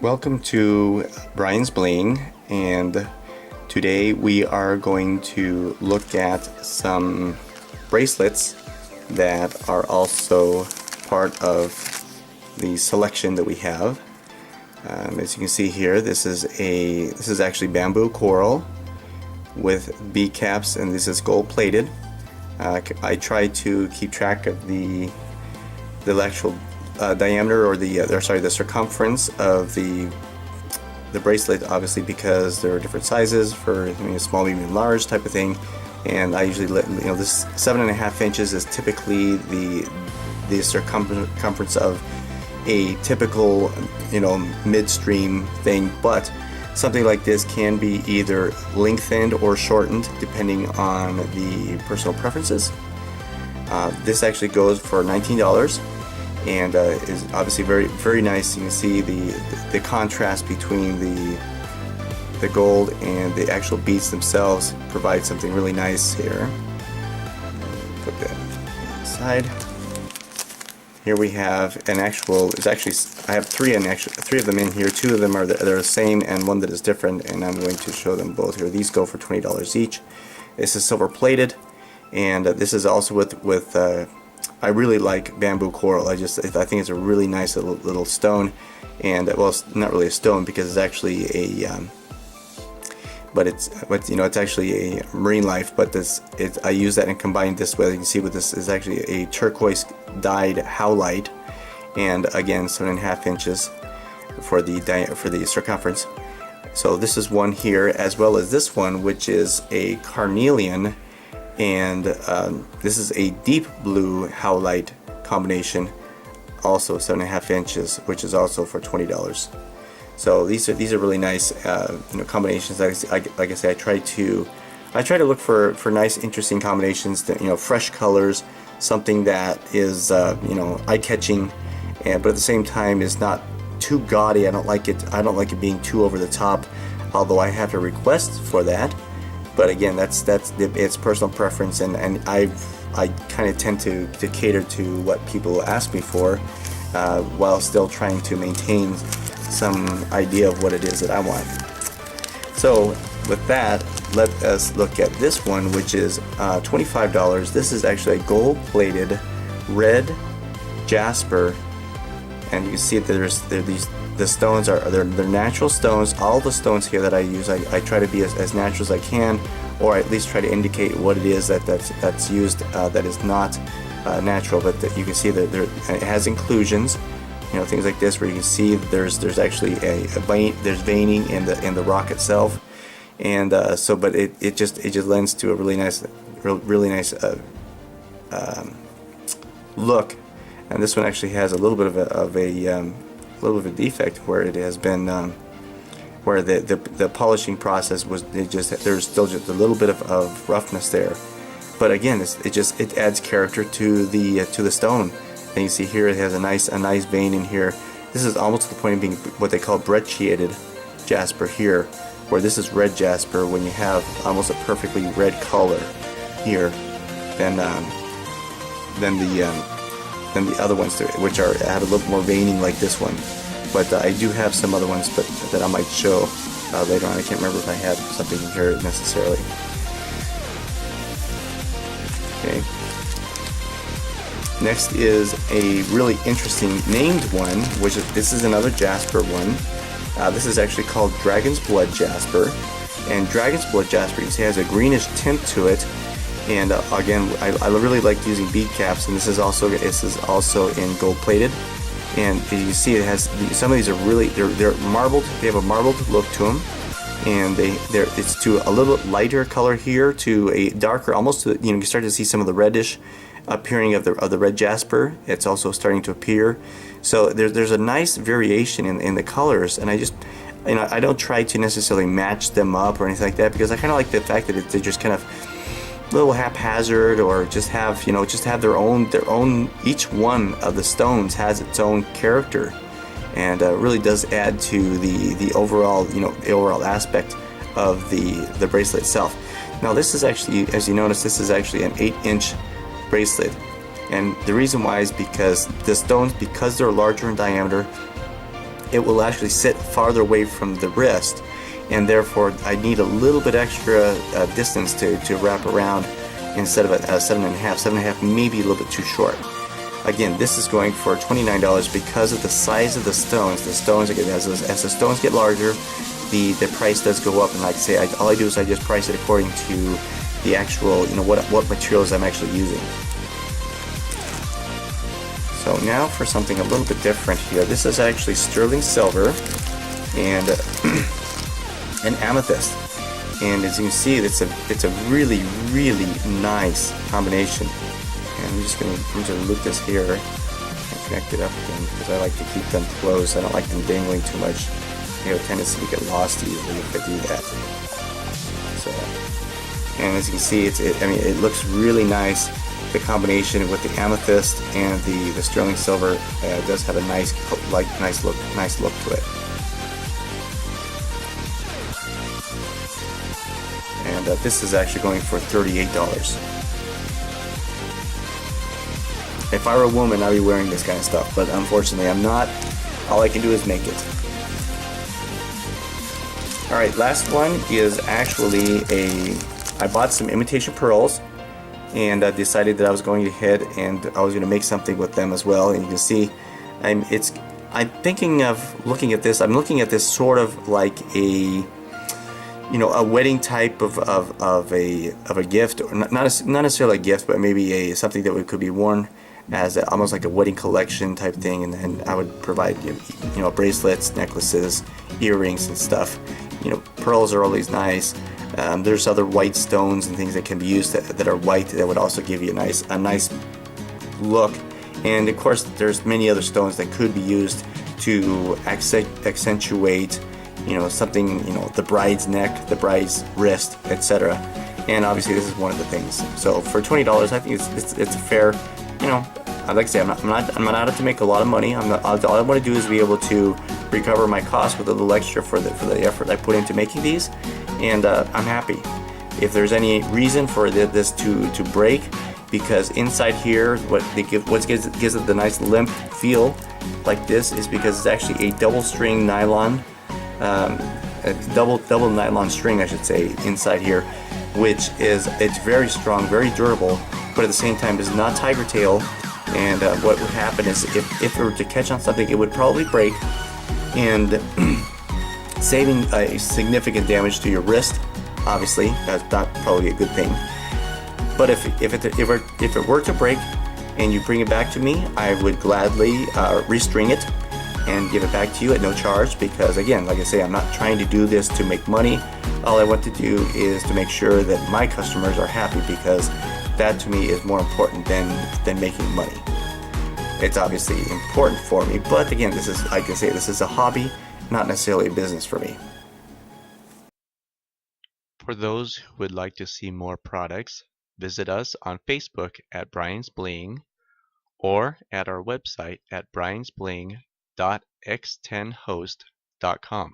Welcome to Brian's Bling, and today we are going to look at some bracelets that are also part of the selection that we have. As you can see here, this is actually bamboo coral with bead caps, and this is gold plated. I try to keep track of the actual diameter, or the circumference of the bracelet, obviously, because there are different sizes for small, medium, large type of thing. And I usually let this 7.5 inches is typically the circumference of a typical midstream thing, but something like this can be either lengthened or shortened depending on the personal preferences. This actually goes for $19 and is obviously very, very nice. You can see the contrast between the gold and the actual beads themselves provide something really nice here. Put that aside. Here we have an actual. I have three of them in here. Two of them they're the same, and one that is different. And I'm going to show them both here. These go for $20 each. This is silver plated, and this is also with. I really like bamboo coral. I think it's a really nice little stone, and well, it's not really a stone because it's actually it's actually a marine life. But I use that and combine this with. You can see with this is actually a turquoise dyed howlite, and again 7.5 inches for the circumference. So this is one here, as well as this one, which is a carnelian. And this is a deep blue howlite combination, also 7.5 inches, which is also for $20. So these are really nice combinations. Like I say, I try to look for nice, interesting combinations that fresh colors, something that is eye-catching, but at the same time is not too gaudy. I don't like it being too over the top, although I have a request for that. But again, it's personal preference, and I kind of tend to cater to what people ask me for, while still trying to maintain some idea of what it is that I want. So with that, let us look at this one, which is $25. This is actually a gold-plated red jasper, and you can see that the stones they're natural stones. All the stones here that I use, I try to be as natural as I can, or at least try to indicate what it is that's used that is not natural. But you can see that it has inclusions, things like this, where you can see there's actually there's veining in the rock itself, and but it just lends to a really nice look. And this one actually has a little bit of a defect, where it has been where the polishing process was, there's still just a little bit of roughness there. But again, it adds character to the stone. And you see here it has a nice vein in here. This is almost to the point of being what they call brecciated jasper here, where this is red jasper. When you have almost a perfectly red color here, then the other ones, which have a little more veining like this one. But I do have some other ones that I might show later on. I can't remember if I have something here necessarily. Okay. Next is a really interesting named one, this is another jasper one. This is actually called Dragon's Blood jasper. And Dragon's Blood jasper, you see, has a greenish tint to it. And again, I really like using bead caps, and this is also in gold plated. And you see, it has some of these are really they're marbled. They have a marbled look to them, and it's to a little bit lighter color here to a darker, almost you can start to see some of the reddish appearing of the red jasper. It's also starting to appear. So there's a nice variation in the colors, and I don't try to necessarily match them up or anything like that, because I kind of like the fact that they just kind of little haphazard, or just have their own. Each one of the stones has its own character, and really does add to the overall aspect of the bracelet itself. Now this is actually, as you notice, this is actually an 8-inch bracelet, and the reason why is because the stones, because they're larger in diameter, it will actually sit farther away from the wrist, and therefore I need a little bit extra distance to wrap around instead of a 7.5. 7.5 maybe a little bit too short. Again, this is going for $29 because of the size of the stones. The stones, again, as the stones get larger, the price does go up. And like I say, all I do is I just price it according to the actual, what materials I'm actually using. So now for something a little bit different here. This is actually sterling silver and an amethyst. And as you can see, it's a really, really nice combination. And I'm just going to loop this here and connect it up again because I like to keep them closed. I don't like them dangling too much. They have a tendency to get lost easily if I do that. So, and as you can see, it looks really nice. The combination with the amethyst and the sterling silver does have a nice look to it. And this is actually going for $38. If I were a woman, I'd be wearing this kind of stuff, but unfortunately I'm not. All I can do is make it. Alright, last one is actually I bought some imitation pearls, and I decided that I was going ahead and I was going to make something with them as well. And you can see I'm thinking of looking at this. I'm looking at this sort of like a wedding type of a gift, or not necessarily a gift, but maybe something that could be worn as almost like a wedding collection type thing. And then I would provide bracelets, necklaces, earrings, and stuff. Pearls are always nice. There's other white stones and things that can be used that are white that would also give you a nice look. And of course, there's many other stones that could be used to accentuate something, the bride's neck, the bride's wrist, etc. And obviously this is one of the things. So for $20, I think it's a fair, I'd like to say I'm not out to make a lot of money. All I want to do is be able to recover my costs with a little extra for the effort I put into making these, and I'm happy. If there's any reason for this to break, because inside here what gives it the nice limp feel like this is because it's actually a double string nylon. A double nylon string, I should say, inside here, which it's very strong, very durable, but at the same time is not tiger tail. And what would happen is if it were to catch on something, it would probably break, and saving a significant damage to your wrist. Obviously, that's not probably a good thing. But if it were to break and you bring it back to me, I would gladly restring it and give it back to you at no charge, because again, like I say, I'm not trying to do this to make money. All I want to do is to make sure that my customers are happy, because that to me is more important than making money. It's obviously important for me, but again, this is a hobby, not necessarily a business for me. For those who would like to see more products, visit us on Facebook at Brian's Bling, or at our website at briansbling.x10host.com.